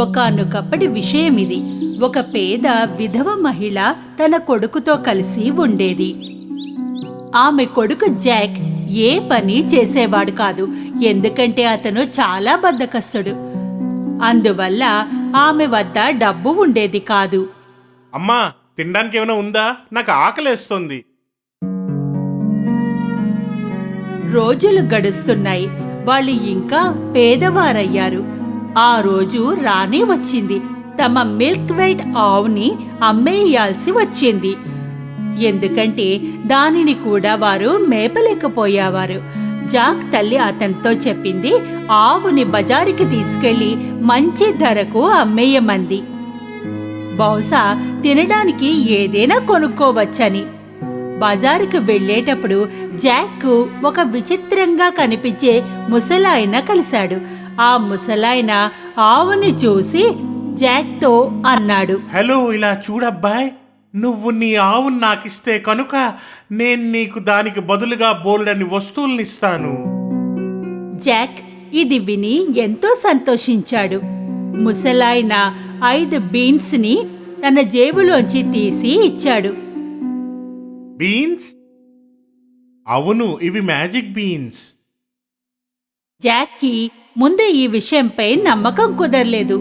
ఒకానొకప్పటి విషయమిది. ఒక పేద విధవ మహిళ తన కొడుకుతో కలిసి ఉండేది. ఆమె కొడుకు జాక్ ఏ పని చేసేవాడు కాదు, ఎందుకంటే అతను చాలా బద్ధకస్తుడు. అందువల్ల ఆమె వద్ద డబ్బు ఉండేది కాదు. అమ్మా, తినడానికి ఏమైనా ఉందా? నాకు ఆకలేస్తుంది. రోజులు గడుస్తున్నాయి. వాళ్ళు ఇంకా పేదవారయ్యారు. ఆ రోజు రానే వచ్చింది. తమ మిల్క్ వైట్ ఆవుని అమ్మేయాల్సి వచ్చింది, ఎందుకంటే దానిని కూడా వారు మేపలేకపోయేవారు. జాక్ తల్లి అతనితో చెప్పింది, ఆవుని బజారుకి తీసుకెళ్లి మంచి ధరకు అమ్మేయమంది. బహుశా తినడానికి ఏదైనా కొనుక్కోవచ్చని. బజారుకు వెళ్లేటప్పుడు జాక్ ఒక విచిత్రంగా కనిపించే ముసలాయన కలిశాడు. ఆ ముసలాయన ఆవుని చూసి జాక్తో అన్నాడు, హలో, ఇలా చూడబ్బాయ్, నువ్వు నీ ఆవును నాకిస్తే కనుక నేను నీకు దానికి బదులుగా బోల్డని వస్తువులనిస్తాను. జాక్ ఇది విని ఎంతో సంతోషించాడు. ముసలాయన 5 బీన్స్ ని తన జేబులోంచి తీసి ఇచ్చాడు. బీన్స్? అవును, ఇవి మ్యాజిక్ బీన్స్. జాక్కి ముందు ఈ విషయంపై నమ్మకం కుదరలేదు.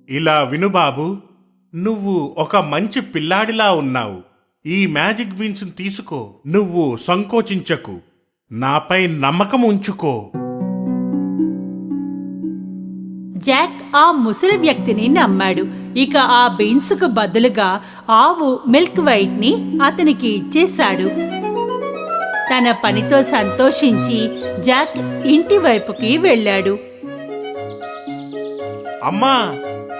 ఇలా విను బాబు, నువ్వు ఒక మంచి పిల్లాడిలా ఉన్నావు. ఈ మ్యాజిక్ బీన్స్ తీసుకో. నువ్వు సంకోచించకు, నాపై నమ్మకం ఉంచుకో. జాక్ ఆ ముసలి వ్యక్తిని నమ్మాడు. ఇక ఆ బీన్స్ కు బదులుగా ఆవు మిల్క్ వైట్ ని అతనికి ఇచ్చేశాడు. తన పనితో సంతోషించి జాక్ ఇంటి వైపుకి వెళ్ళాడు. అమ్మా,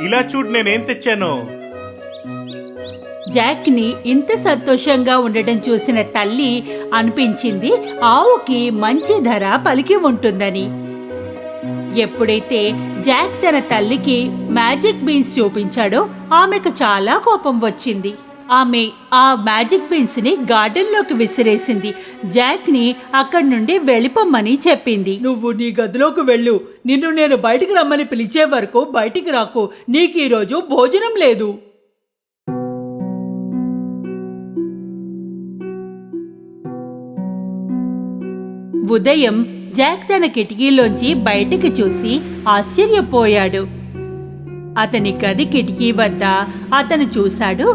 ఇలా చూడు నేనేం తెచ్చానో. జాక్ ని ఇంత సంతోషంగా ఉండడం చూసిన తల్లి అనిపించింది ఆవుకి మంచి ధర పలికి ఉంటుందని. ఎప్పుడైతే జాక్ తన తల్లికి మ్యాజిక్ బీన్స్ చూపించాడో ఆమెకు చాలా కోపం వచ్చింది. ఆమె ఆ మ్యాజిక్ బీన్స్ ని గార్డెన్ లోకి విసిరేసింది. జాక్ ని అక్కడి నుండి వెళ్ళిపోమ్మని చెప్పింది. నువ్వు నీ గదిలోకి వెళ్ళు. నిన్ను నేను బయటికి రమ్మని పిలిచే వరకు బయటికి రాకు. నీకు ఈరోజు భోజనం లేదు. ఉదయం జాక్ తన కిటికీలోంచి బయటికి చూసి ఆశ్చర్యపోయాడు. అతని గది కిటికీ వద్ద అతను చూశాడు,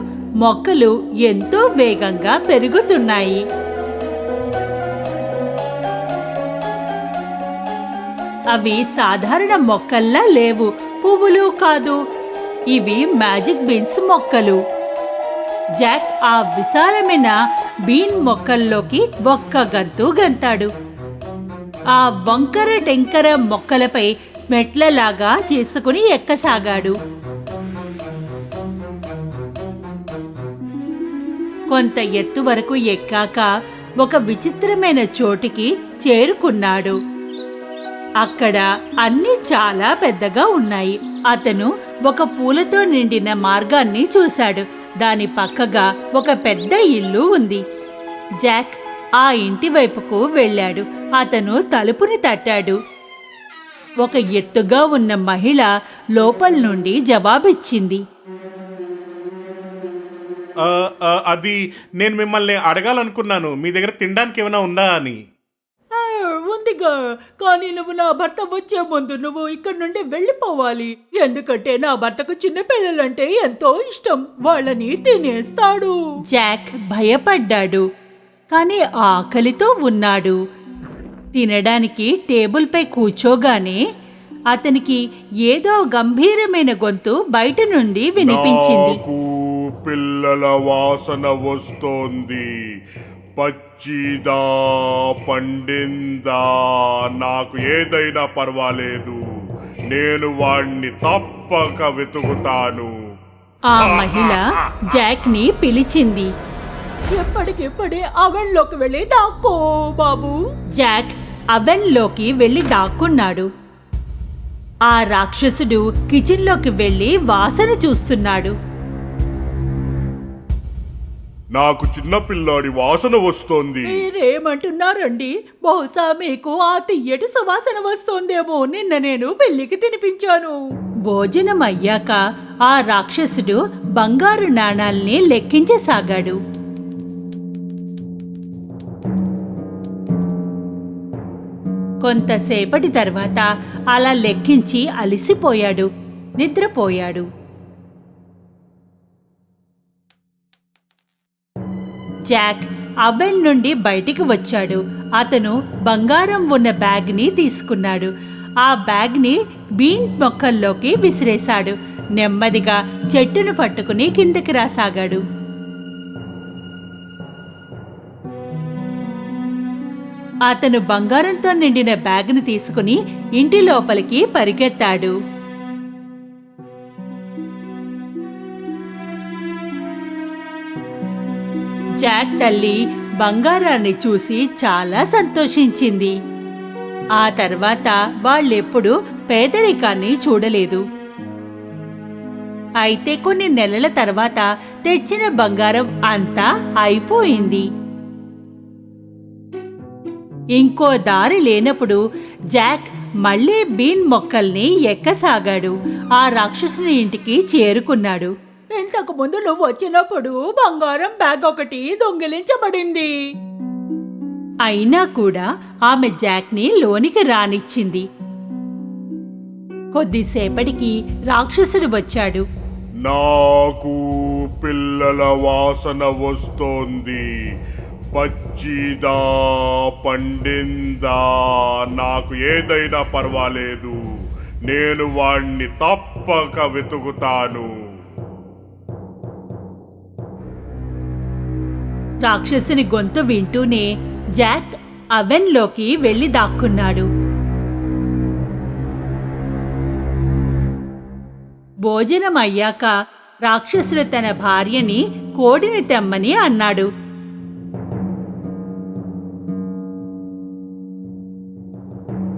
మొక్కలు ఎంతో వేగంగా పెరుగుతున్నాయి. అవి సాధారణ మొక్కల్లా లేవు, పువ్వులు కాదు, ఇవి మ్యాజిక్ బీన్స్ మొక్కలు. జాక్ ఆ విశాలమైన బీన్ మొక్కల్లోకి ఒక్క గంతు గంతాడు. ఆ వంకర టెంకర మొక్కలపై మెట్లలాగా చేసుకుని ఎక్కసాగాడు. కొంత ఎత్తు వరకు ఎక్కాక ఒక విచిత్రమైన చోటికి చేరుకున్నాడు. అక్కడ అన్నీ చాలా పెద్దగా ఉన్నాయి. అతను ఒక పూలతో నిండిన మార్గాన్ని చూశాడు. దాని పక్కగా ఒక పెద్ద ఇల్లు ఉంది. జాక్ ఆ ఇంటి వైపుకు వెళ్ళాడు. అతను తలుపుని తట్టాడు. ఒక ఎత్తుగా ఉన్న మహిళ లోపల నుండి జవాబిచ్చింది. అది నేను మిమ్మల్ని అడగాలనుకున్నాను, మీ దగ్గర తినడానికి ఏమైనా ఉందా అని. ఉందిగా, కానీ నువ్వు నా భర్త వచ్చే ముందు నువ్వు ఇక్కడి నుండి వెళ్ళిపోవాలి. ఎందుకంటే నా భర్తకు చిన్న పిల్లలంటే ఎంతో ఇష్టం, వాళ్ళని తినేస్తాడు. జాక్ భయపడ్డాడు, కానీ ఆకలితో ఉన్నాడు. తినడానికి టేబుల్ పై కూర్చోగానే అతనికి ఏదో గంభీరమైన గొంతు బయట నుండి వినిపించింది. పిల్లల వాసన వస్తోంది. పచ్చిదా పండిందా నాకు ఏదైనా పర్వాలేదు, నేను వాణ్ణి తప్పక వెతుకుతాను. ఆ మహిళ జాక్ ని పిలిచింది. ఎప్పటికిప్పుడే అవెన్లోకి వెళ్ళి దాక్కో బాబు. జాక్ అవెన్లోకి వెళ్ళి దాక్కున్నాడు. ఆ రాక్షసుడు కిచెన్లోకి వెళ్ళి వాసన చూస్తున్నాడు. నాకు చిన్నపిల్లాడి వాసన వస్తోంది. మీరేమంటున్నారండి? బహుశా మీకు ఆ తియ్యటి సువాసన వస్తోందేమో. నిన్న నేను పెళ్లికి తినిపించాను. భోజనం అయ్యాక ఆ రాక్షసుడు బంగారు నాణాల్ని లెక్కించసాగాడు. కొంతసేపటి తర్వాత అలా లెక్కించి అలిసిపోయాడు, నిద్రపోయాడు. జాక్ అవెన్ నుండి బయటికి వచ్చాడు. అతను బంగారం ఉన్న బ్యాగ్ని తీసుకున్నాడు. ఆ బ్యాగ్ని బీన్ మొక్కల్లోకి విసిరేశాడు. నెమ్మదిగా చెట్టును పట్టుకుని కిందకి రాసాగాడు. అతను బంగారంతో నిండిన బ్యాగ్ని తీసుకుని ఇంటి లోపలికి పరిగెత్తాడు. జాక్ తల్లి బంగారాన్ని చూసి చాలా సంతోషించింది. ఆ తర్వాత వాళ్ళెప్పుడు పేదరికాన్ని చూడలేదు. అయితే కొన్ని నెలల తర్వాత తెచ్చిన బంగారం అంతా అయిపోయింది. ఇంకో దారి లేనప్పుడు జాక్ మళ్లీ బీన్ మొక్కల్ని ఎక్కసాగాడు. ఆ రాక్షసుని ఇంటికి చేరుకున్నాడు. ఇంతకు ముందు నువ్వు వచ్చినప్పుడు బంగారం బ్యాగ్ ఒకటి దొంగిలించబడింది. అయినా కూడా ఆమె జాక్ని లోనికి రానిచ్చింది. కొద్దిసేపటికి రాక్షసుడు వచ్చాడు. నాకు పిల్లల వాసన వస్తోంది. పచ్చిదా పండిందా నాకు ఏదైనా పర్వాలేదు. నేను వాణ్ణి తప్పక వెతుకుతాను. రాక్షసుని గొంతు వింటూనే జాక్ అవెన్లోకి వెళ్లి దాక్కున్నాడు. భోజనం అయ్యాక రాక్షసుడు తన భార్యని కోడిని తెమ్మని అన్నాడు.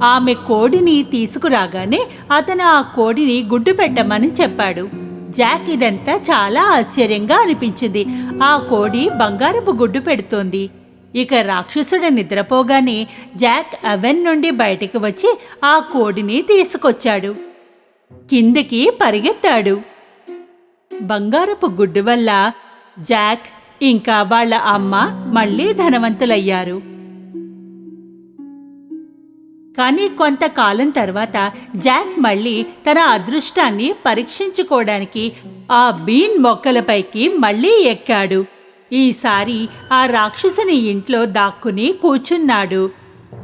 ఆమె కోడిని తీసుకురాగానే అతను ఆ కోడిని గుడ్డు పెట్టమని చెప్పాడు. జాక్ ఇదంతా చాలా ఆశ్చర్యంగా అనిపించింది. ఆ కోడి బంగారపు గుడ్డు పెడుతోంది. ఇక రాక్షసుడు నిద్రపోగానే జాక్ అవెన్ నుండి బయటికి వచ్చి ఆ కోడిని తీసుకొచ్చాడు. కిందికి పరిగెత్తాడు. బంగారపు గుడ్డు వల్ల జాక్ ఇంకా వాళ్ళ అమ్మ మళ్లీ ధనవంతులయ్యారు. కానీ కొంతకాలం తర్వాత జాక్ మళ్లీ తన అదృష్టాన్ని పరీక్షించుకోవడానికి ఆ బీన్ మొక్కలపైకి మళ్లీ ఎక్కాడు. ఈసారి ఆ రాక్షసుని ఇంట్లో దాక్కుని కూర్చున్నాడు.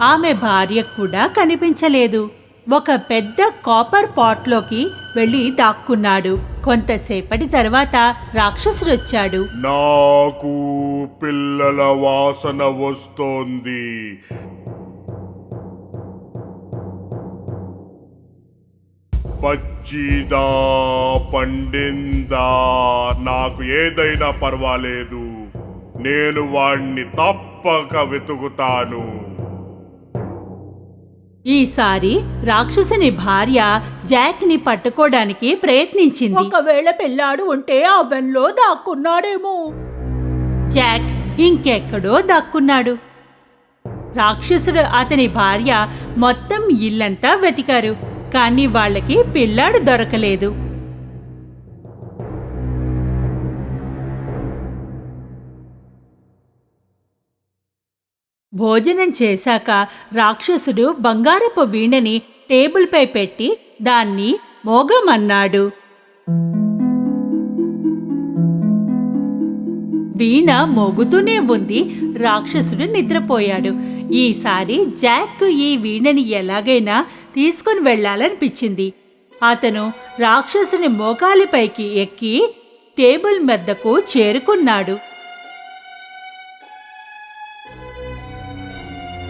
ఆమె భార్య కూడా కనిపించలేదు. ఒక పెద్ద కాపర్ పాట్లోకి వెళ్లి దాక్కున్నాడు. కొంతసేపటి తర్వాత రాక్షసుడొచ్చాడు. నాకు పిల్లల వాసన వస్తోంది. పచ్చిదా పండిందా నాకు ఏదైనా పర్వాలేదు. నేను వాణ్ణి తప్పక వెతుకుతాను. ఈసారి రాక్షసుని భార్య జాక్ ని పట్టుకోవడానికి ప్రయత్నించింది. ఒకవేళ పిల్లాడు ఉంటే అవెన్లో దాక్కున్నాడేమో. జాక్ ఇంకెక్కడో దాక్కున్నాడు. రాక్షసుడు అతని భార్య మొత్తం ఇల్లంతా వెతికారు. కానీ వాళ్ళకి పిల్లాడు దొరకలేదు. భోజనం చేశాక రాక్షసుడు బంగారపు వీణని టేబుల్పై పెట్టి దాన్ని మోగమన్నాడు. వీణ మోగుతూనే ఉంది. రాక్షసుడు నిద్రపోయాడు. ఈసారి జాక్ ఈ వీణని ఎలాగైనా తీసుకుని వెళ్లాలనిపించింది. అతను రాక్షసుని మోకాలిపైకి ఎక్కి టేబుల్ మెద్దకు చేరుకున్నాడు.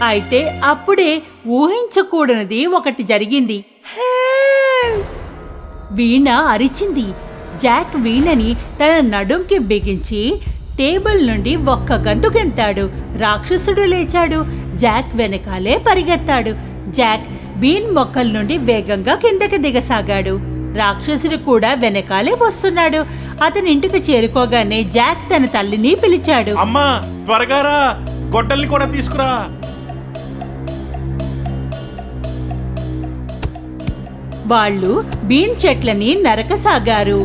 అయితే అప్పుడే ఊహించకూడనిది ఒకటి జరిగింది. వీణ అరిచింది. జాక్ వీణని తన నడుంకి బిగించి టేబుల్ నుండి ఒక్క గంతుకెంతాడు. రాక్షసుడు లేచాడు. జాక్ వెనకాలే పరిగెత్తాడు. జాక్ బీన్ మొక్కల నుండి వేగంగా కిందకి దిగసాగాడు. రాక్షసుడు కూడా వెనకాలే వస్తున్నాడు. అతని ఇంటికి చేరుకోగానే జాక్ తన తల్లిని పిలిచాడు. అమ్మా, త్వరగా రా, గొడ్డల్ని కూడా తీసుకురా. వాళ్ళు బీన్ చెట్లని నరకసాగారు.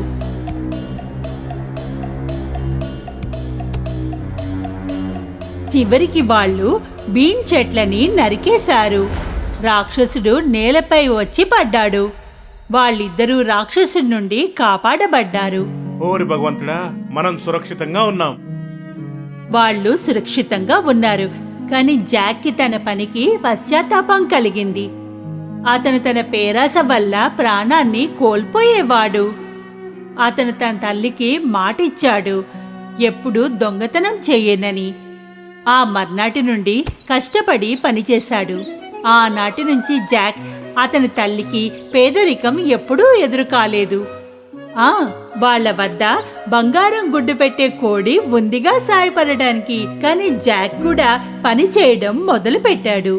చివరికి వాళ్ళు బీన్ చెట్లని నరికేశారు. రాక్షసుడు నేలపై వచ్చి పడ్డాడు. వాళ్ళిద్దరూ రాక్షసుడి నుండి కాపాడబడ్డారు. ఓరి భగవంతుడా, మనం సురక్షితంగా ఉన్నాం. వాళ్ళు సురక్షితంగా ఉన్నారు. కాని జాక్కి తన పనికి పశ్చాత్తాపం కలిగింది. అతను తన పేరాస వల్ల ప్రాణాన్ని కోల్పోయేవాడు. అతను తన తల్లికి మాటిచ్చాడు, ఎప్పుడూ దొంగతనం చేయనని. ఆ మర్నాటి నుండి కష్టపడి పనిచేశాడు. ఆనాటి నుంచి జాక్ అతని తల్లికి పేదరికం ఎప్పుడూ ఎదురు కాలేదు. వాళ్ళ వద్ద బంగారం గుడ్డు పెట్టే కోడి ఉందిగా సాయపడడానికి. కానీ జాక్ కూడా పని చేయడం మొదలుపెట్టాడు.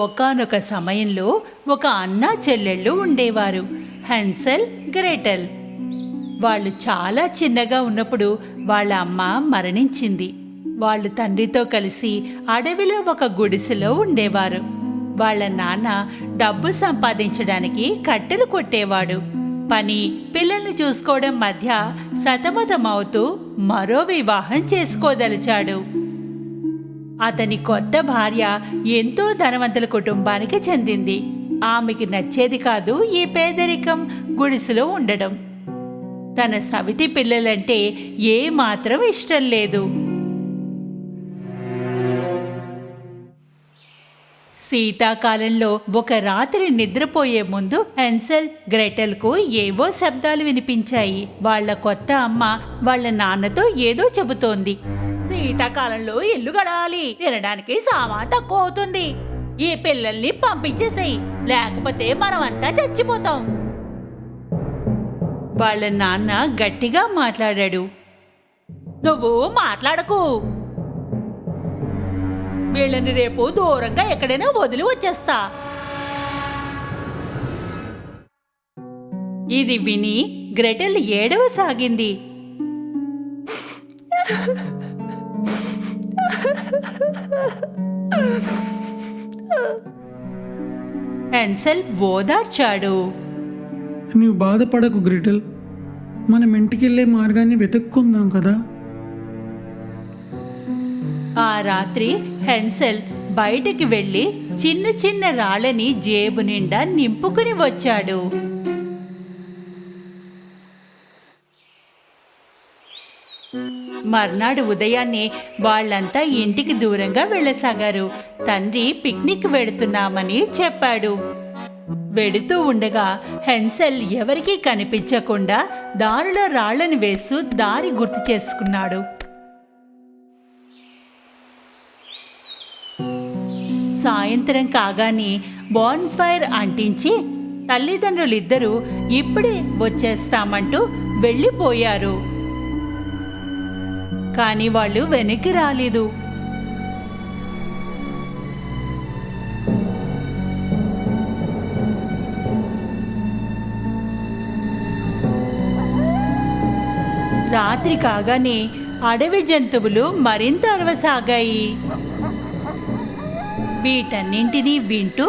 ఒకానొక సమయంలో ఒక అన్నా చెల్లెళ్ళు ఉండేవారు, హెన్సెల్, గ్రెటెల్. వాళ్ళు చాలా చిన్నగా ఉన్నప్పుడు వాళ్ళ అమ్మ మరణించింది. వాళ్ళు తండ్రితో కలిసి అడవిలో ఒక గుడిసెలో ఉండేవారు. వాళ్ళ నాన్న డబ్బు సంపాదించడానికి కట్టెలు కొట్టేవాడు. పని, పిల్లల్ని చూసుకోవడం మధ్య సతమతమవుతూ మరో వివాహం చేసుకోదలిచాడు. అతని కొత్త భార్య ఎంతో ధనవంతుల కుటుంబానికి చెందింది. ఆమెకి నచ్చేది కాదు ఈ పేదరికం, గుడిసెలో ఉండడం. తన సవితి పిల్లలంటే ఏమాత్రం ఇష్టం లేదు. శీతాకాలంలో ఒక రాత్రి నిద్రపోయే ముందు హెన్సెల్, గ్రెటెల్కు ఏవో శబ్దాలు వినిపించాయి. వాళ్ళ కొత్త అమ్మ వాళ్ళ నాన్నతో ఏదో చెబుతోంది. శీతాకాలంలో ఇల్లు గడవాలి, తినడానికి సామాన్ తక్కువ అవుతుంది. ఈ పిల్లల్ని పంపించేసేయి, లేకపోతే మనమంతా చచ్చిపోతాం. వాళ్ళ నాన్న గట్టిగా మాట్లాడాడు. నువ్వు మాట్లాడకు, వీళ్ళని రేపు దూరంగా ఎక్కడైనా వదిలి వచ్చేస్తా. ఇది విని గ్రెటెల్ ఏడవసాగింది. హెన్సెల్ ఓదార్చాడు. నీవు బాధపడకు గ్రెటెల్, మనం ఇంటికెళ్లే మార్గాన్ని వెతుక్కుందాం కదా. ఆ రాత్రి హెన్సెల్ బయటికి వెళ్లి చిన్న చిన్న రాళ్ళని జేబు నిండా నింపుకుని వచ్చాడు. మర్నాడు ఉదయాన్నే వాళ్ళంతా ఇంటికి దూరంగా వెళ్ళసాగారు. తండ్రి పిక్నిక్ వెడుతున్నామని చెప్పాడు. వెడుతూ ఉండగా హెన్సెల్ ఎవరికీ కనిపించకుండా దారిలో రాళ్లను వేస్తూ దారి గుర్తు చేసుకున్నాడు. సాయంత్రం కాగానే బాన్ఫైర్ అంటించి తల్లిదండ్రులిద్దరూ ఇప్పుడే వచ్చేస్తామంటూ వెళ్ళిపోయారు. కానీ వాళ్ళు వెనక్కి రాలేదు. రాత్రి కాగానే అడవి జంతువులు మరింత అరవసాగాయి. వీటన్నింటినీ వింటూ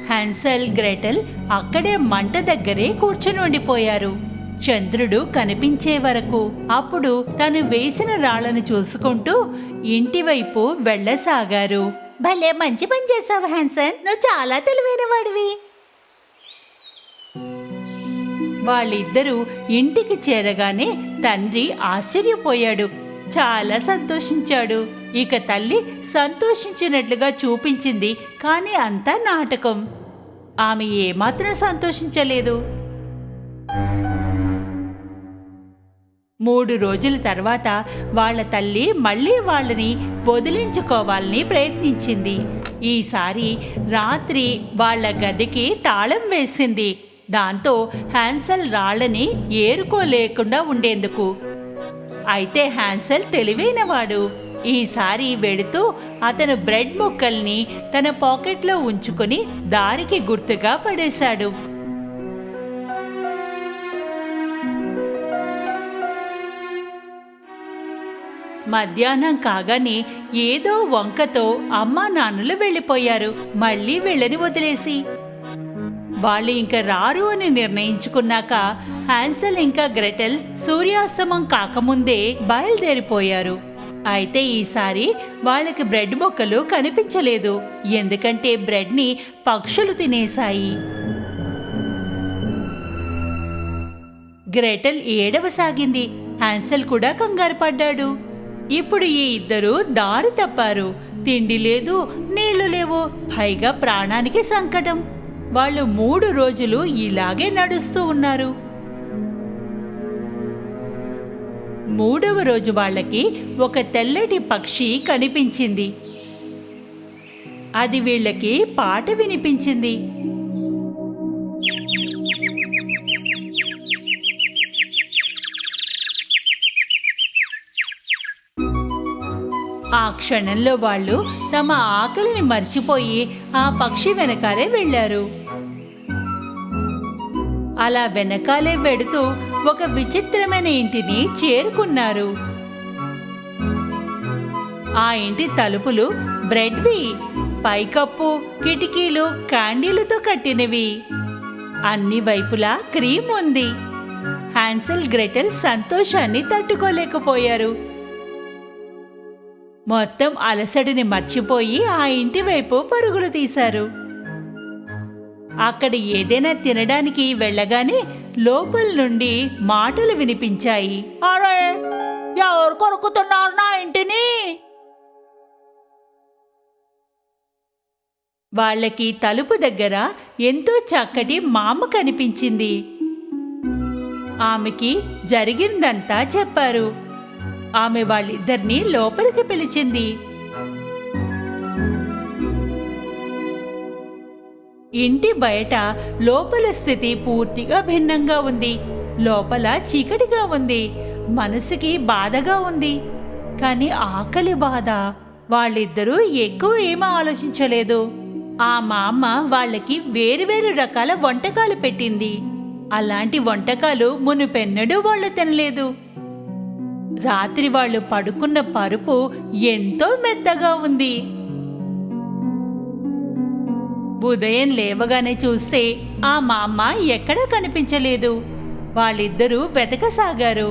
హెన్సెల్, గ్రెటెల్ అక్కడే మంట దగ్గరే కూర్చుని ఉండిపోయారు, చంద్రుడు కనిపించే వరకు. అప్పుడు తను వేసిన రాళ్లను చూసుకుంటూ ఇంటివైపు వెళ్ళసాగారు. భలే మంచి పని చేసావు హెన్సెల్, నువ్వు చాలా తెలివైన వాడివి. వాళ్ళిద్దరూ ఇంటికి చేరగానే తండ్రి ఆశ్చర్యపోయాడు, చాలా సంతోషించాడు. ఇక తల్లి సంతోషించినట్లుగా చూపించింది, కానీ అంతా నాటకం. ఆమె ఏమాత్రం సంతోషించలేదు. 3 రోజుల తర్వాత వాళ్ళ తల్లి మళ్ళీ వాళ్ళని వదిలించుకోవాలని ప్రయత్నించింది. ఈసారి రాత్రి వాళ్ళ గదికి తాళం వేసింది. దాంతో హ్యాన్సెల్ రాళ్ళని ఏరుకోలేకుండా ఉండేందుకు. అయితే హ్యాన్సెల్ తెలివైనవాడు. ఈసారి వెడుతూ అతను బ్రెడ్ ముక్కల్ని తన పాకెట్లో ఉంచుకుని దారికి గుర్తుగా పడేశాడు. మధ్యాహ్నం కాగానే ఏదో వంకతో అమ్మా నాన్నలు వెళ్ళిపోయారు, మళ్ళీ వెళ్ళని వదిలేసి. వాళ్ళు ఇంక రారు అని నిర్ణయించుకున్నాక హాన్సెల్ ఇంకా గ్రెటెల్ సూర్యాస్తమం కాకముందే బయలుదేరిపోయారు. అయితే ఈసారి వాళ్ళకి బ్రెడ్ ముక్కలు కనిపించలేదు, ఎందుకంటే బ్రెడ్ని పక్షులు తినేశాయి. గ్రెటెల్ ఏడవసాగింది. హాన్సెల్ కూడా కంగారు పడ్డాడు. ఇప్పుడు ఈ ఇద్దరు దారి తప్పారు. తిండి లేదు, నీళ్లు లేవు, పైగా ప్రాణానికి సంకటం. వాళ్ళు 3 రోజులు ఇలాగే నడుస్తూ ఉన్నారు. 3వ రోజు వాళ్ళకి ఒక తెల్లటి పక్షి కనిపించింది. అది వీళ్ళకి పాట వినిపించింది. ఆ క్షణంలో వాళ్ళు తమ ఆకలిని మర్చిపోయి ఆ పక్షి వెనకాలే వెళ్లారు. అలా వెనకాలే వెడుతూ ఒక విచిత్రమైన ఇంటిని చేరుకున్నారు. ఆ ఇంటి తలుపులు బ్రెడ్వి, పైకప్పు, కిటికీలు క్యాండీలతో కట్టినవి. అన్ని వైపులా క్రీమ్ ఉంది. హాన్సెల్ గ్రెటెల్ సంతోషాన్ని తట్టుకోలేకపోయారు. మొత్తం అలసడిని మర్చిపోయి ఆ ఇంటి వైపు పరుగులు తీశారు. అక్కడ ఏదైనా తినడానికి వెళ్ళగానే లోపల నుండి మాటలు వినిపించాయి. అరే, ఎవరు కొరుకుతున్నారు నా ఇంటిని? వాళ్ళకి తలుపు దగ్గర ఎంతో చక్కటి మామ కనిపించింది. ఆమెకి జరిగిందంతా చెప్పారు. ఆమె వాళ్ళిద్దరినీ లోపలికి పిలిచింది. ఇంటి బయట లోపల స్థితి పూర్తిగా భిన్నంగా ఉంది. లోపల చీకటిగా ఉంది. మనసుకి బాధగా ఉంది. కానీ ఆకలి బాధ. వాళ్ళిద్దరూ ఎక్కువ ఏమీ ఆలోచించలేదు. ఆ మామ వాళ్ళకి వేరువేరు రకాల వంటకాలు పెట్టింది. అలాంటి వంటకాలు మునుపెన్నడూ వాళ్ళు తినలేదు. రాత్రి వాళ్ళు పడుకున్న పరుపు ఎంతో మెత్తగా ఉంది. ఉదయం లేవగానే చూస్తే ఆ మామ ఎక్కడా కనిపించలేదు. వాళ్ళిద్దరూ వెతకసాగారు.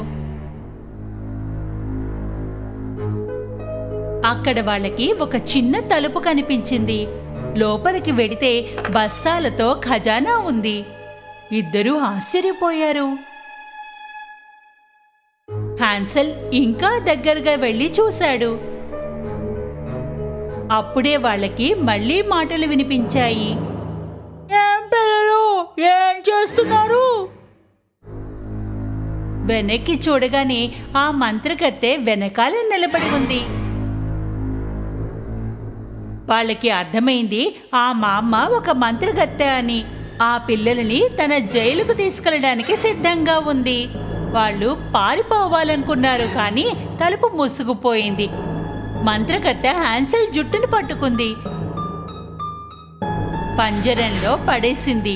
అక్కడ వాళ్ళకి ఒక చిన్న తలుపు కనిపించింది. లోపలికి వెడితే బస్తాలతో ఖజానా ఉంది. ఇద్దరూ ఆశ్చర్యపోయారు. హాన్సెల్ ఇంకా దగ్గరగా వెళ్లి చూశాడు. అప్పుడే వాళ్ళకి మళ్ళీ మాటలు వినిపించాయి. ఏం పిల్లలు, ఏం చేస్తున్నారు? వెనక్కి చూడగానే ఆ మంత్రగత్తె వెనకాల నిలబడి ఉంది. వాళ్ళకి అర్థమైంది ఆ మామ ఒక మంత్రగత్తె అని. ఆ పిల్లలని తన జైలుకు తీసుకెళ్ళడానికి సిద్ధంగా ఉంది. వాళ్ళు పారిపోవాలనుకున్నారు, కానీ తలుపు మూసుకుపోయింది. మంత్రగత్తె హాన్సెల్ జుట్టును పట్టుకుంది, పంజరంలో పడేసింది.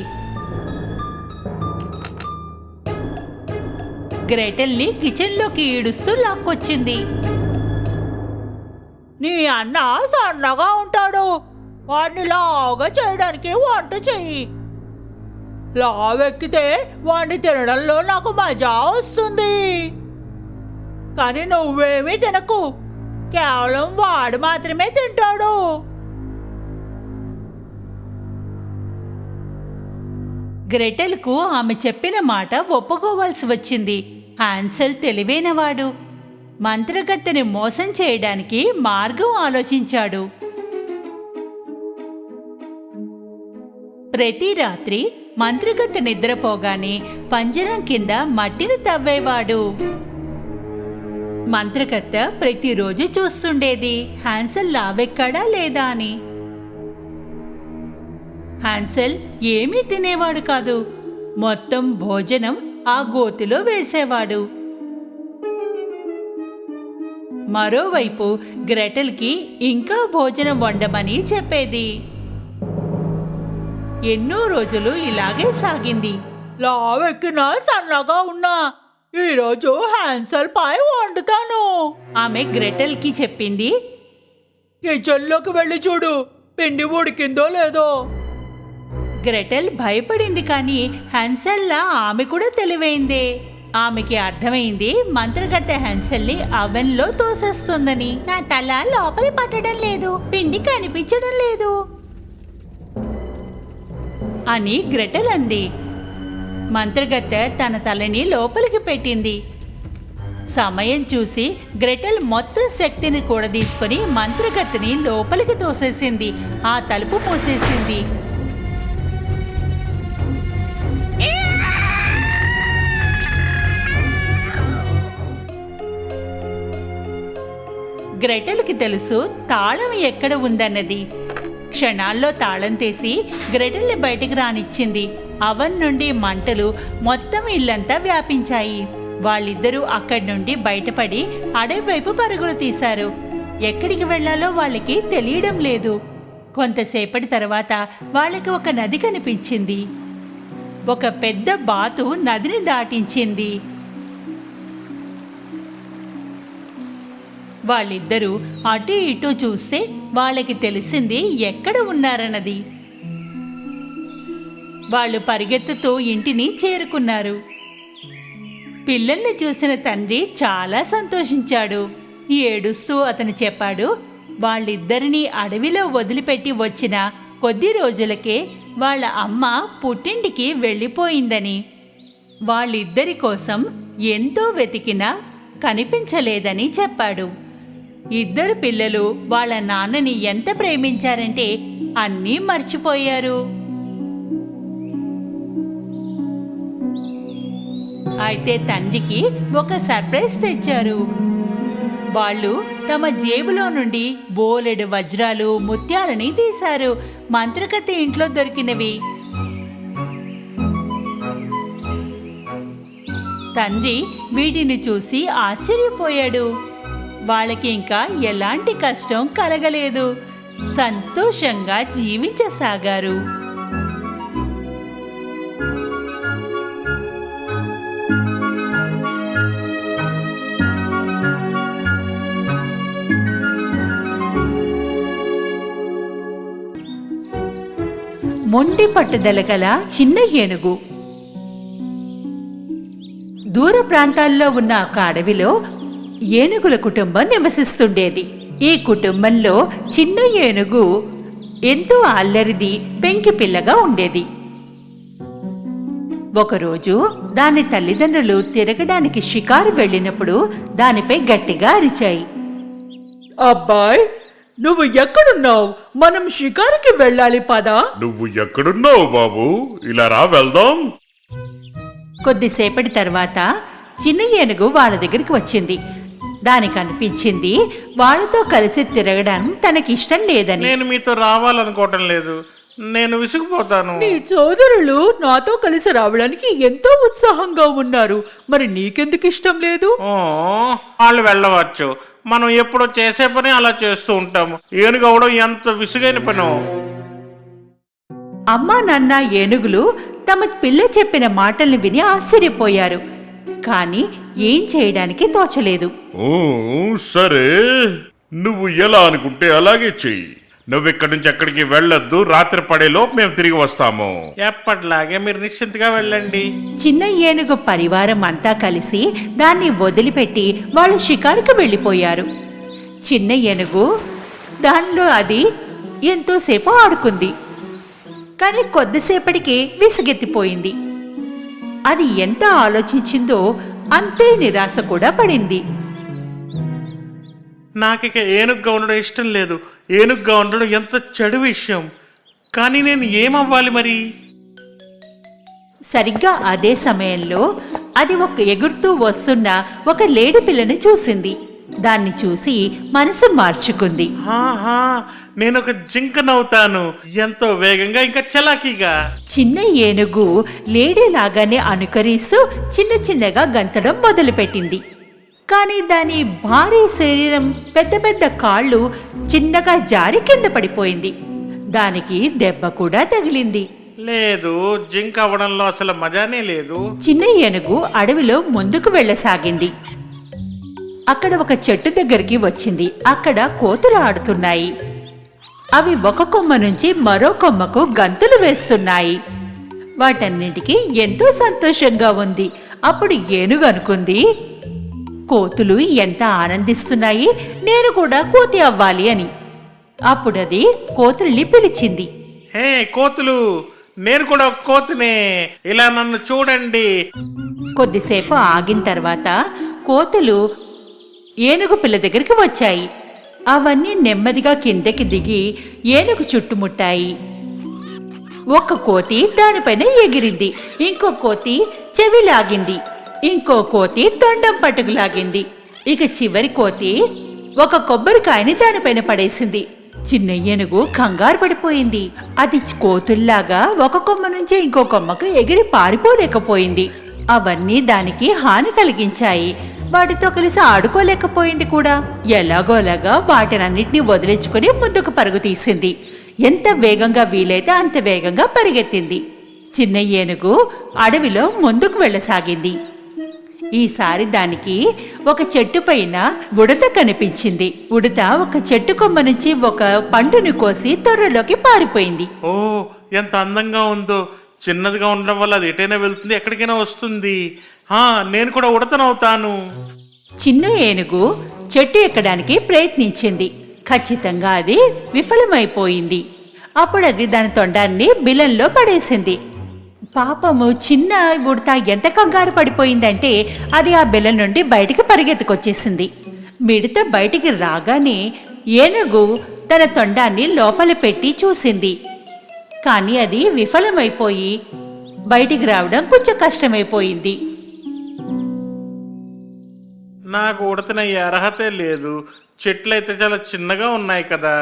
గ్రెటెల్ని కిచెన్లోకి ఈడుస్తూ లాక్కొచ్చింది. నీ అన్న సన్నగా ఉంటాడు, వాడిని లాగా చేయడానికి వంట చెయ్యి. లావెక్కితే వాడిని తినడంలో నాకు మజా వస్తుంది. కానీ నువ్వేమీ తినకు, కేవలం వాడు మాత్రమే తింటాడు. గ్రెటెల్కు ఆమె చెప్పిన మాట ఒప్పుకోవాల్సి వచ్చింది. హాన్సెల్ తెలివైనవాడు. మంత్రగత్తెని మోసం చేయడానికి మార్గం ఆలోచించాడు. ప్రతి రాత్రి మంత్రగత్తె నిద్రపోగానే పంజరం కింద మట్టిని తవ్వేవాడు. మంత్రగత్తె ప్రతిరోజు చూస్తుండేది హాన్సెల్ లావెక్కాడా లేదా అని. హాన్సెల్ ఏమీ తినేవాడు కాదు. మొత్తం భోజనం ఆ గోతిలో వేసేవాడు. మరోవైపు గ్రెటెల్కి ఇంకా భోజనం వండమని చెప్పేది. ఎన్నో రోజులు ఇలాగే సాగింది. లావెక్కినా సన్నగా ఉన్నా, ఈరోజు హ్యాన్సల్ పై వండుతాను ఆమె గ్రెటెల్కి చెప్పింది. కిచెన్లోకి వెళ్ళి చూడు, పిండి ఉడికిందో లేదో. గ్రెటెల్ భయపడింది, కానీ హ్యాన్సెల్లా ఆమె కూడా తెలివైందే. ఆమెకి అర్థమైంది మంత్రగత్తె హ్యాన్సెల్ని అవెన్లో తోసేస్తుందని. నా తల లోపలి పట్టడం లేదు, పిండి కనిపించడం లేదు అని గ్రెటెల్ అంది. మంత్రగత్తె తన తలని లోపలికి పెట్టింది. సమయం చూసి గ్రెటెల్ మొత్తం శక్తిని కూడా తీసుకుని మంత్రగత్తెని లోపలికి తోసేసింది. ఆ తలుపు మూసేసింది. గ్రెటెల్కి తెలుసు తాళం ఎక్కడ ఉందన్నది. క్షణాల్లో తాళం తీసి గ్రెటెల్ని బయటికి రానిచ్చింది. అవన్ నుండి మంటలు మొత్తం ఇల్లంతా వ్యాపించాయి. వాళ్ళిద్దరూ అక్కడి నుండి బయటపడి అడవి వైపు పరుగులు తీశారు. ఎక్కడికి వెళ్లాలో వాళ్ళకి తెలియడం లేదు. కొంతసేపటి తర్వాత వాళ్ళకి ఒక నది కనిపించింది. ఒక పెద్ద బాతు నదిని దాటించింది. వాళ్ళిద్దరూ అటు ఇటు చూస్తే వాళ్ళకి తెలిసింది ఎక్కడ ఉన్నారన్నది. వాళ్ళు పరిగెత్తుతూ ఇంటిని చేరుకున్నారు. పిల్లల్ని చూసిన తండ్రి చాలా సంతోషించాడు. ఏడుస్తూ అతను చెప్పాడు, వాళ్ళిద్దరినీ అడవిలో వదిలిపెట్టి వచ్చిన కొద్ది రోజులకే వాళ్ళ అమ్మ పుట్టింటికి వెళ్ళిపోయిందని. వాళ్ళిద్దరి కోసం ఎంతో వెతికినా కనిపించలేదని చెప్పాడు. ఇద్దరు పిల్లలు వాళ్ళ నాన్నని ఎంత ప్రేమించారంటే అన్నీ మర్చిపోయారు. అయితే తండ్రికి ఒక సర్ప్రైజ్ తెచ్చారు. వాళ్ళు తమ జేబులో నుండి బోలెడు వజ్రాలు, ముత్యాలని తీశారు. మంత్రగత్తె ఇంట్లో దొరికినవి. తండ్రి వీటిని చూసి ఆశ్చర్యపోయాడు. వాళ్ళకి ఇంకా ఎలాంటి కష్టం కలగలేదు. సంతోషంగా జీవించసాగారు. మొండి పట్టుదల గల చిన్న ఏనుగు. దూర ప్రాంతాల్లో ఉన్న ఒక అడవిలో ఏనుగుల కుటుంబం నివసిస్తుండేది. ఈ కుటుంబంలో చిన్న ఏనుగు ఎంతో అల్లరిది, పెంకి పిల్లగా ఉండేది. ఒకరోజు దాని తల్లిదండ్రులు తిరగడానికి షికారు వెళ్ళినప్పుడు దానిపై గట్టిగా అరిచాయి. అబ్బాయ్, నువ్వు ఎక్కడున్నావు? మనం షికారుకి వెళ్ళాలి పదా. నువ్వు ఎక్కడున్నావు బాబు? ఇలా రా, వెళ్దాం. కొద్దిసేపటి తర్వాత చిన్న ఏనుగు వాళ్ళ దగ్గరికి వచ్చింది. దానికి అనిపించింది వాళ్ళతో కలిసి తిరగడం తనకిష్టం లేదని. నేను మీతో రావాలనుకోవటం లేదు, నేను విసిగిపోతాను. నీ సోదరులు నాతో కలిసి రావడానికి ఎంతో ఉత్సాహంగా ఉన్నారు, మరి నీకెందుకు ఇష్టం లేదు? వాళ్ళు వెళ్ళవచ్చు, మనం ఎప్పుడో చేసే పని అలా చేస్తూ ఉంటాము. ఏనుగవడం ఎంత విసుగైన పనో. అమ్మా నాన్న ఏనుగులు తమ పిల్ల చెప్పిన మాటల్ని విని ఆశ్చర్యపోయారు, కానీ ఏం చేయడానికి తోచలేదు. సరే, నువ్వు ఎలా అనుకుంటే అలాగే చెయ్యి. నువ్విక్కడి నుంచి ఎక్కడికి వెళ్ళొద్దు. రాత్రి పడేలోపు మేము తిరిగి వస్తాము. ఎప్పటిలాగే మీరు నిశ్చింతగా వెళ్ళండి. చిన్న ఏనుగు పరివారం అంతా కలిసి దాన్ని వదిలిపెట్టి వాళ్ళు షికారుకు వెళ్ళిపోయారు. చిన్న ఏనుగు దానిలో అది ఎంతోసేపు ఆడుకుంది, కానీ కొద్దిసేపటికి విసిగెత్తిపోయింది. అది ఎంత ఆలోచించిందో అంతే నిరాశ కూడా పడింది. నాకిక ఏనుగ్గా ఉండడం ఇష్టం లేదు. ఏనుగ్గా ఉండడం ఎంత చెడు విషయం. కానీ నేను ఏమవ్వాలి మరి? సరిగ్గా అదే సమయంలో అది ఒక ఎగురుతూ వస్తున్న ఒక లేడి పిల్లని చూసింది. దాన్ని చూసి మనసు మార్చుకుంది. నేను ఒక జింకనవుతాను, ఎంతో వేగంగా ఇంకా చలాకీగా. చిన్న ఏనుగు లేడీలాగానే అనుకరిస్తూ చిన్న చిన్నగా గంతడం మొదలుపెట్టింది. కానీ దాని భారీ శరీరం, పెద్ద పెద్ద కాళ్ళు చిన్నగా జారి కింద పడిపోయింది. దానికి దెబ్బ కూడా తగిలింది. లేదు, జింక్ అవ్వడంలో అసలు మజానే లేదు. చిన్న ఏనుగు అడవిలో ముందుకు వెళ్ళసాగింది. అక్కడ ఒక చెట్టు దగ్గరికి వచ్చింది. అక్కడ కోతులు ఆడుతున్నాయి. అవి ఒక కొమ్మ నుంచి మరో కొమ్మకు గంతులు వేస్తున్నాయి. వాటన్నిటికీ ఎంతో సంతోషంగా ఉంది. అప్పుడు ఏనుగు అనుకుంది, కోతులు ఎంత ఆనందిస్తున్నాయి, నేను కూడా కోతి అవ్వాలి అని. అప్పుడది కోతుల్ని పిలిచింది. హే కోతులు, నేను కూడా ఒక కోతినే, ఇలా నన్ను చూడండి. కొద్దిసేపు ఆగిన తర్వాత కోతులు ఏనుగు పిల్ల దగ్గరికి వచ్చాయి. అవన్నీ నెమ్మదిగా కిందకి దిగి ఏనుగు చుట్టుముట్టాయి. ఒక కోతి దానిపైన ఎగిరింది, ఇంకో కోతి చెవి లాగింది, ఇంకో కోతి తొండం పట్టుకు లాగింది. ఇక చివరి కోతి ఒక కొబ్బరికాయని దానిపైన పడేసింది. చిన్న ఏనుగు కంగారు పడిపోయింది. అది కోతుల్లాగా ఒక కొమ్మ నుంచి ఇంకో కొమ్మకు ఎగిరి పారిపోలేకపోయింది. అవన్నీ దానికి హాని కలిగించాయి. వాటితో కలిసి ఆడుకోలేకపోయింది కూడా. ఎలాగోలాగా వాటినన్నిటినీ వదిలించుకుని ముందుకు పరుగు తీసింది. ఎంత వేగంగా వీలైతే అంత వేగంగా పరిగెత్తింది. చిన్న ఏనుగు అడవిలో ముందుకు వెళ్ళసాగింది. ఈసారి దానికి ఒక చెట్టు పైన ఉడత కనిపించింది. ఉడత ఒక చెట్టు కొమ్మ నుంచి ఒక పండుని కోసి తొర్రలోకి పారిపోయింది. ఓ, ఎంత అందంగా ఉందో. చిన్నదిగా ఉండడం వల్ల అది ఎటైనా వెళ్తుంది, ఎక్కడికైనా వస్తుంది. నేను కూడా ఉడతనవుతాను. చిన్న ఏనుగు చెట్టు ఎక్కడానికి ప్రయత్నించింది. ఖచ్చితంగా అది విఫలమైపోయింది. అప్పుడు అది దాని తొండాన్ని బిలంలో పడేసింది. పాపము చిన్న ఉడత ఎంత కంగారు పడిపోయిందంటే అది ఆ బిలం నుండి బయటికి పరిగెత్తుకొచ్చేసింది. మిడత బయటికి రాగానే ఏనుగు తన తొండాన్ని లోపల పెట్టి చూసింది. కానీ అది విఫలమైపోయి బయటికి రావడం కొంచెం కష్టమైపోయింది. నాకు ఉడతనయ్యే అర్హతే లేదు. చెట్లయితే చాలా చిన్నగా ఉన్నాయి కదా.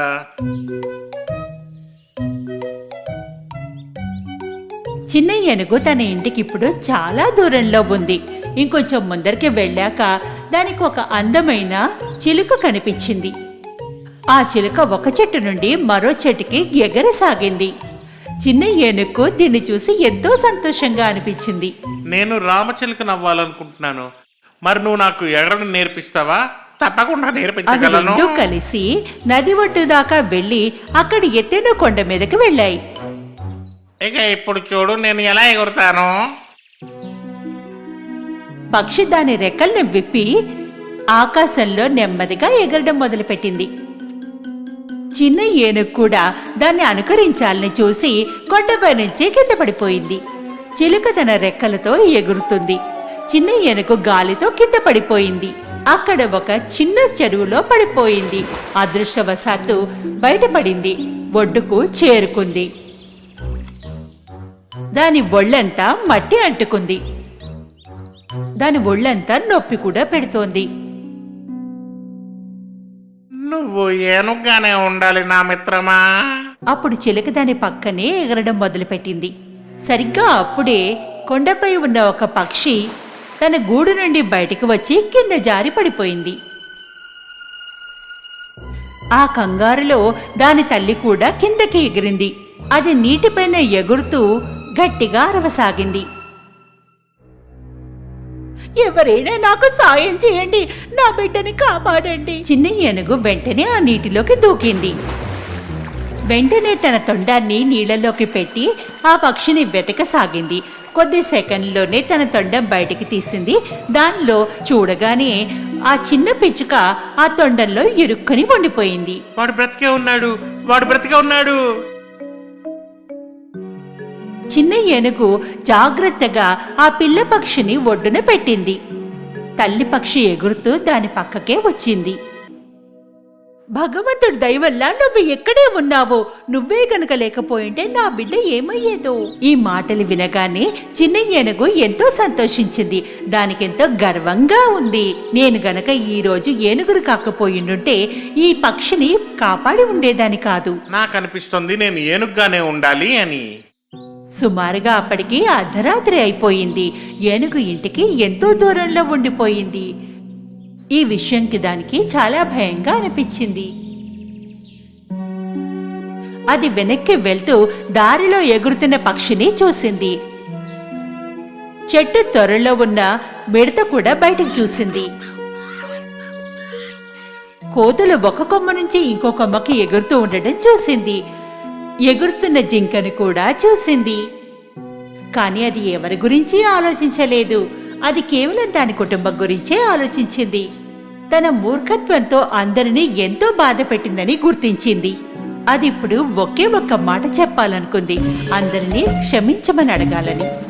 చిన్న ఏనుగు తన ఇంటికి ఇప్పుడు చాలా దూరంలో ఉంది. ఇంకొంచెం ముందరికి వెళ్ళాక దానికి ఒక అందమైన చిలుక కనిపించింది. ఆ చిలుక ఒక చెట్టు నుండి మరో చెట్టుకి ఎగరసాగింది. చిన్న ఏనుగుకు దీన్ని చూసి ఎంతో సంతోషంగా అనిపించింది. నేను రామచిలుకను అవ్వాలనుకుంటున్నాను. మరి నువ్వు నాకు ఎగరడం నేర్పిస్తావా? తప్పకుండా అవి నేర్పించగలను. రెండూ కలిసి నది ఒడ్డు దాకా వెళ్లి అక్కడి ఎత్తైన కొండ మీదకి వెళ్ళాయి. ఇక ఇప్పుడు చూడు, నేను ఎలా ఎగురుతాను. పక్షి దాని రెక్కల్ని విప్పి ఆకాశంలో నెమ్మదిగా ఎగరడం మొదలుపెట్టింది. చిన్న ఏనుగు కూడా దాన్ని అనుకరించాలని చూసి కొండపై నుంచి కింద పడిపోయింది. చిలుక తన రెక్కలతో ఎగురుతుంది. చిన్న ఏనుగు గాలితో కింద పడిపోయింది. అక్కడ ఒక చిన్న చెరువులో పడిపోయింది. అదృష్టవశాత్తు బయటపడింది. ఒడ్డుకు చేరుకుంది. దాని ఒళ్ళంతా మట్టి అంటుకుంది. దాని ఒళ్ళంతా నొప్పి కూడా పెడుతోంది. నువ్వు ఏనుగ్గానే ఉండాలి నా మిత్రమా. అప్పుడు చిలుక దాని పక్కనే ఎగరడం మొదలుపెట్టింది. సరిగ్గా అప్పుడే కొండపై ఉన్న ఒక పక్షి తన గూడు నుండి బయటికి వచ్చి కింద జారి పడిపోయింది. ఆ కంగారులో దాని తల్లి కూడా కిందకి ఎగిరింది. అది నీటిపైన ఎగురుతూ గట్టిగా అరవసాగింది. ఎవరైనా నాకు సాయం చేయండి, నా బిడ్డని కాపాడండి. చిన్న ఏనుగు వెంటనే ఆ నీటిలోకి దూకింది. వెంటనే తన తొండాన్ని నీళ్లలోకి పెట్టి ఆ పక్షిని వెతకసాగింది. కొద్ది సెకండ్లోనే తన తొండం బయటికి తీసింది. దానిలో చూడగానే ఆ చిన్న పిచ్చుక ఆ తొండంలో ఇరుక్కుని ఉండిపోయింది. వాడు బ్రతికే ఉన్నాడు, వాడు బ్రతికే ఉన్నాడు. చిన్న ఏనుగు జాగ్రత్తగా ఆ పిల్ల పక్షిని ఒడ్డున పెట్టింది. తల్లి పక్షి ఎగురుతూ దాని పక్కకే వచ్చింది. భగవంతుడి దయ వల్ల నువ్వు ఎక్కడే ఉన్నావో, నువ్వే గనుక లేకపోయింటే నా బిడ్డ ఏమయ్యేదో. ఈ మాటలు వినగానే చిన్న ఏనుగు ఎంతో సంతోషించింది. దానికెంతో గర్వంగా ఉంది. నేను గనక ఈ రోజు ఏనుగురు కాకపోయిండుంటే ఈ పక్షిని కాపాడి ఉండేదాని కాదు. నాకు అనిపిస్తుంది నేను ఏనుగ్గానే ఉండాలి అని. సుమారుగా అప్పటికి అర్ధరాత్రి అయిపోయింది. ఏనుగు ఇంటికి ఎంతో దూరంలో ఉండిపోయింది. ఈ విషయంకి దానికి చాలా భయంగా అనిపించింది. అది వెనక్కి వెళ్తూ దారిలో ఎగురుతున్న పక్షిని చూసింది. చెట్టు త్వరలో ఉన్న మిడత కూడా బయటకు చూసింది. కోతులు ఒక కొమ్మ నుంచి ఇంకో కొమ్మకి ఎగురుతూ ఉండడం చూసింది. ఎగురుతున్న జింకను కూడా చూసింది. కానీ అది ఎవరి గురించి ఆలోచించలేదు. అది కేవలం దాని కుటుంబం గురించే ఆలోచించింది. తన మూర్ఖత్వంతో అందరినీ ఎంతో బాధ పెట్టిందని గుర్తించింది. అది ఇప్పుడు ఒకే ఒక్క మాట చెప్పాలనుకుంది, అందరినీ క్షమించమని అడగాలని.